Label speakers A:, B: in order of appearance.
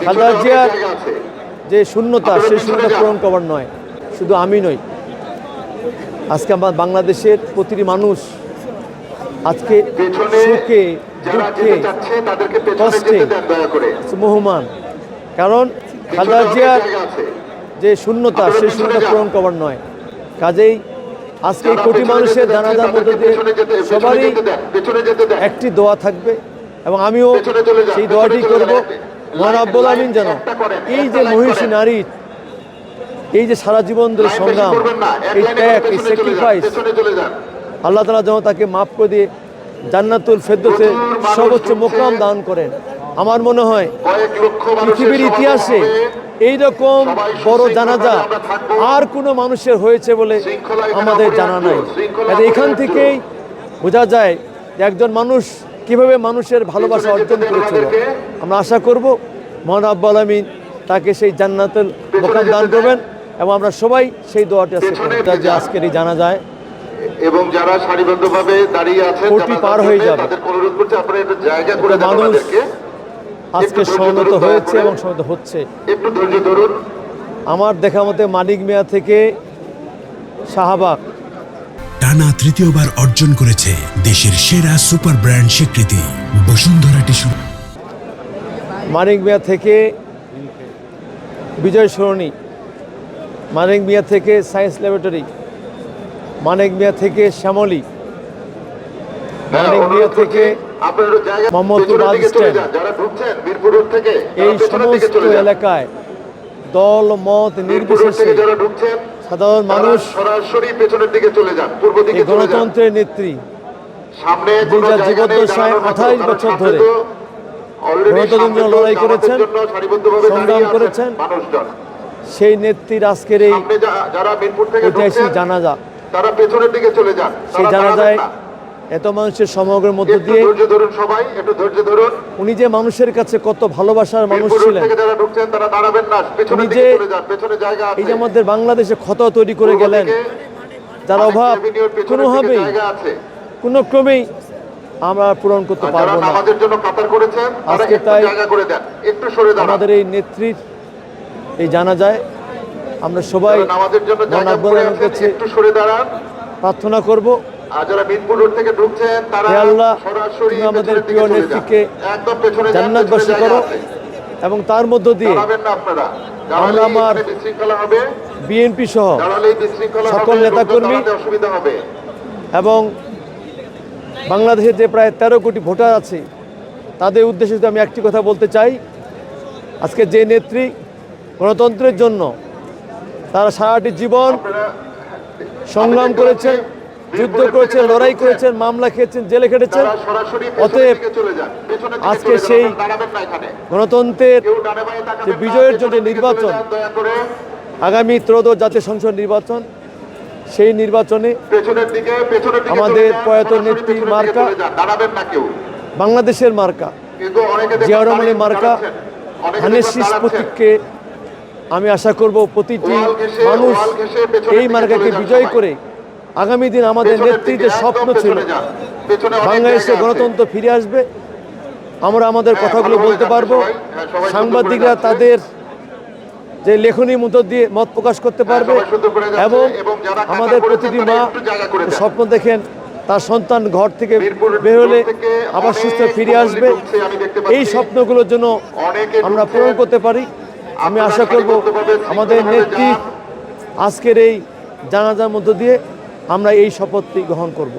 A: খালেদা জিয়ার যে শূন্যতা, সেই শূন্যতা পূরণ করার নয়, শুধু আমি নই, আজকে আমার বাংলাদেশের প্রতিটি মানুষ আজকে সুখে দুঃখে কষ্টে মোহমান। কারণ খালেদা জিয়ার যে শূন্যতা, সেই শূন্যতা পূরণ করার নয়। কাজেই আজকে এই কোটি মানুষের জানাজার মধ্যে দিয়ে সবারই একটি দোয়া থাকবে এবং আমিও সেই দোয়াটি করব, মহান রব্বুল আমিন যেন এই যে মহিষী নারীর এই যে সারা জীবন ধরে সংগ্রাম, এই ত্যাগ, এই স্যাক্রিফাইস, আল্লাহ তাআলা যেন তাকে মাফ করে দিয়ে জান্নাতুল ফেরদৌসে সর্বোচ্চ মোকাম দান করেন। আমার মনে হয় পৃথিবীর ইতিহাসে এইরকম বড় জানাজা আর কোনো মানুষের হয়েছে বলে আমাদের জানা নাই। এখান থেকেই বোঝা যায় যে একজন মানুষ কিভাবে মানুষের ভালোবাসা অর্জন করেছিল। আমরা আশা করব মহান রব্বুল আমিন তাকে সেই জান্নাতুল মোকাম দান করবেন এবং আমরা সবাই সেই দোয়াটি যে আজকের এই জানাজায়
B: এবং যারা সারিবদ্ধভাবে দাঁড়িয়ে আছেন
A: কোটি পার হয়ে যাবে,
B: তাদেরকে অনুরোধ করছি আপনারা একটু জায়গা করে দেন। আমাদেরকে
A: আজকে সমবেত হয়েছে এবং সমবেত হচ্ছে,
B: একটু ধৈর্য ধরুন।
A: আমার দেখা মতে মানিক মিয়া থেকে শাহবাগ
C: টানা তৃতীয়বার অর্জন করেছে দেশের সেরা সুপার ব্র্যান্ড স্বীকৃতি বসুন্ধরা টিস্যু।
A: মানিক মিয়া থেকে বিজয় সরণি, মানিক মিয়া থেকে সায়েন্স ল্যাবরেটরি, মানিক মিয়া থেকে শ্যামলী, মানিক মিয়া থেকে মোহাম্মদপুর বাস স্ট্যান্ড, এই সমস্ত এলাকায় দল মত নির্বিশেষে সাধারণ মানুষ এই গণতন্ত্রের নেত্রী যার জীবদ্দশায় 28 বছর ধরে গণতন্ত্রের জন্য লড়াই করেছেন, সংগ্রাম করেছেন, সেই নেত্রীর আজকের এই ঐতিহাসিক জানাজা, সেই জানাজায় এত মানুষের সমাগমের মধ্য দিয়ে উনি যে মানুষের কাছে কত ভালোবাসার মানুষ ছিলেন, উনি যে এই যে আমাদের বাংলাদেশে ক্ষত তৈরি করে গেলেন, যার অভাব কোনোভাবেই কোনো ক্রমেই আমরা পূরণ করতে পারবো না। আজকে তাই আমাদের এই নেত্রীর এই জানাজায় আমরা সবাই কাছে প্রার্থনা করব, হে আল্লাহ তুমি আমাদের প্রিয় নেত্রীকে জান্নাতবাসী করো এবং তার মধ্য দিয়ে আমরা আমার বিএনপি সহ সকল নেতাকর্মী এবং বাংলাদেশে যে প্রায় 13 কোটি ভোটার আছে তাদের উদ্দেশ্যে আমি একটি কথা বলতে চাই। আজকে যে নেত্রী গণতন্ত্রের জন্য তারা সারাটি জীবন সংগ্রাম করেছেন, যুদ্ধ করেছেন, লড়াই করেছেন, মামলা খেয়েছেন, জেলে খেটেছেন, অতএব আজকে সেই গণতন্ত্রের যে বিজয়ের জন্য নির্বাচন, আগামী ত্রয়োদশ জাতীয় সংসদ নির্বাচন, সেই নির্বাচনে আমাদের প্রয়াত নেত্রীর মার্কা, বাংলাদেশের মার্কা, জিয়া রহমানের মার্কা, ধানের শীষ প্রতীককে আমি আশা করব প্রতিটি মানুষ এই মার্কাকে বিজয় করে আগামী দিন আমাদের নেত্রীর যে স্বপ্ন ছিল বাংলাদেশে গণতন্ত্র ফিরে আসবে, আমরা আমাদের কথাগুলো বলতে পারবো, সাংবাদিকরা তাদের যে লেখনীর মধ্য দিয়ে মত প্রকাশ করতে পারবে এবং আমাদের প্রতিটি মা স্বপ্ন দেখেন তার সন্তান ঘর থেকে বের হলে আবার সুস্থ ফিরে আসবে, এই স্বপ্নগুলোর জন্য আমরা পূরণ করতে পারি। আমি আশা করব আমাদের নেত্রী আজকের এই জানাজার মধ্য দিয়ে আমরা এই শপথটি গ্রহণ করব।